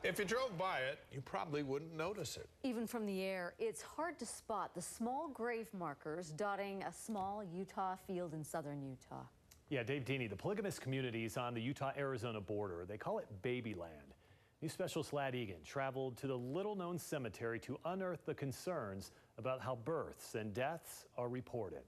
If you drove by it, you probably wouldn't notice it. Even from the air, it's hard to spot the small grave markers dotting a small Utah field in southern Utah. Yeah, Dave Deeney, the polygamous communities on the Utah-Arizona border, they call it BabyLand. News specialist Ladd Egan traveled to the little-known cemetery to unearth the concerns about how births and deaths are reported.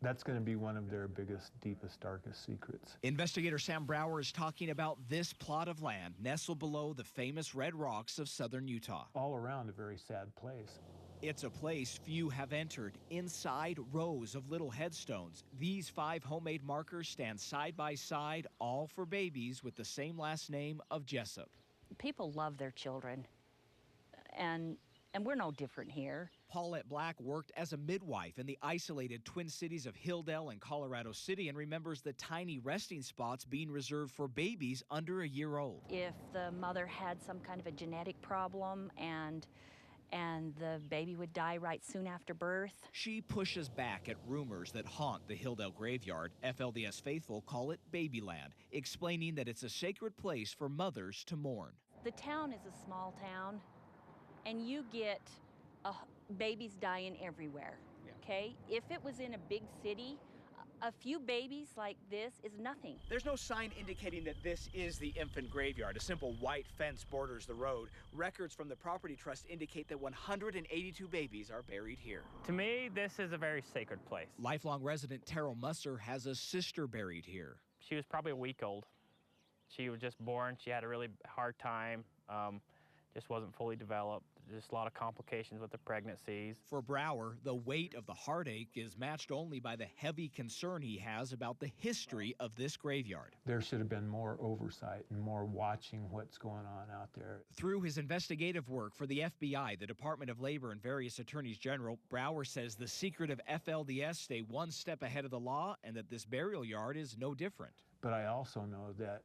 That's going to be one of their biggest, deepest, darkest secrets. Investigator Sam Brower is talking about this plot of land nestled below the famous red rocks of southern Utah. All around a very sad place. It's a place few have entered. Inside rows of little headstones, these 5 homemade markers stand side by side, all for babies with the same last name of Jessup. People love their children, and we're no different here. Paulette Black worked as a midwife in the isolated Twin Cities of Hildale and Colorado City and remembers the tiny resting spots being reserved for babies under a year old. If the mother had some kind of a genetic problem and the baby would die right soon after birth. She pushes back at rumors that haunt the Hildale graveyard. FLDS faithful call it BabyLand, explaining that it's a sacred place for mothers to mourn. The town is a small town, and you get babies dying everywhere, okay? If it was in a big city, a few babies like this is nothing. There's no sign indicating that this is the infant graveyard. A simple white fence borders the road. Records from the property trust indicate that 182 babies are buried here. To me, this is a very sacred place. Lifelong resident TERRILL MUSSER has a sister buried here. She was probably a week old. She was just born. She had a really hard time. Just wasn't fully developed. Just a lot of complications with the pregnancies. For Brower, the weight of the heartache is matched only by the heavy concern he has about the history of this graveyard. There should have been more oversight and more watching what's going on out there. Through his investigative work for the FBI, the Department of Labor, and various attorneys general, Brower says the secret of FLDS stay one step ahead of the law and that this burial yard is no different. But I also know that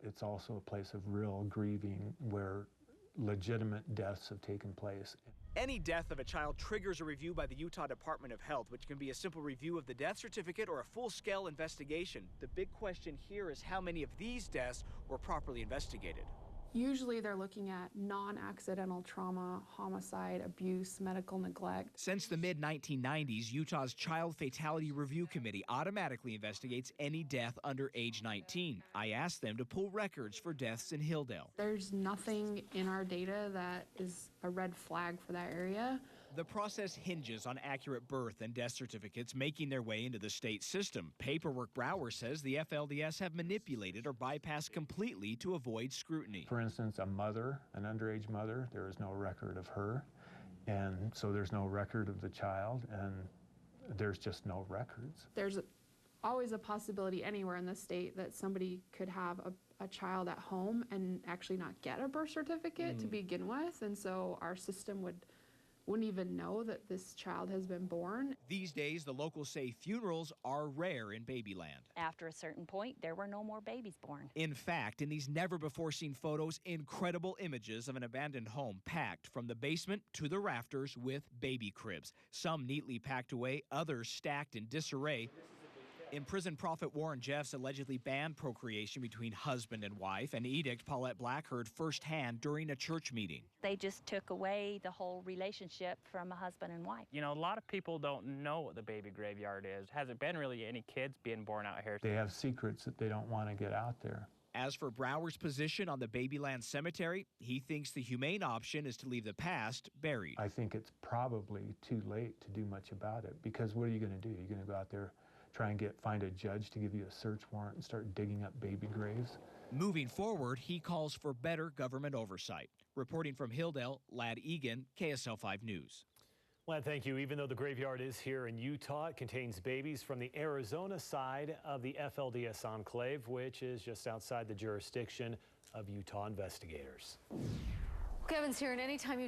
it's also a place of real grieving where legitimate deaths have taken place. Any death of a child triggers a review by the Utah Department of Health, which can be a simple review of the death certificate or a full-scale investigation. The big question here is how many of these deaths were properly investigated. Usually they're looking at non-accidental trauma, homicide, abuse, medical neglect. Since the mid-1990s, Utah's Child Fatality Review Committee automatically investigates any death under age 19. I asked them to pull records for deaths in Hildale. There's nothing in our data that is a red flag for that area. The process hinges on accurate birth and death certificates making their way into the state system. Paperwork, Brower says the FLDS have manipulated or bypassed completely to avoid scrutiny. For instance, a mother, an underage mother, there is no record of her, and so there's no record of the child, and there's just no records. There's always a possibility anywhere in the state that somebody could have a child at home and actually not get a birth certificate to begin with, and so our system wouldn't even know that this child has been born. These days, the locals say funerals are rare in BabyLand. After a certain point, there were no more babies born. In fact, in these never-before-seen photos, incredible images of an abandoned home packed from the basement to the rafters with baby cribs. Some neatly packed away, others stacked in disarray. Imprisoned prophet Warren Jeffs allegedly banned procreation between husband and wife, an edict Paulette Black heard firsthand during a church meeting. They just took away the whole relationship from a husband and wife. You know, a lot of people don't know what the baby graveyard is. Hasn't been really any kids being born out here. They have secrets that they don't want to get out there. As for Brower's position on the BabyLand cemetery, he thinks the humane option is to leave the past buried. I think it's probably too late to do much about it, because what are you going to do? You're going to go out there, try and find a judge to give you a search warrant and start digging up baby graves? Moving forward, he calls for better government oversight. Reporting from Hildale, Ladd Egan, KSL 5 News. Ladd, thank you. Even though the graveyard is here in Utah, it contains babies from the Arizona side of the FLDS enclave, which is just outside the jurisdiction of Utah investigators. Kevin's here, and anytime you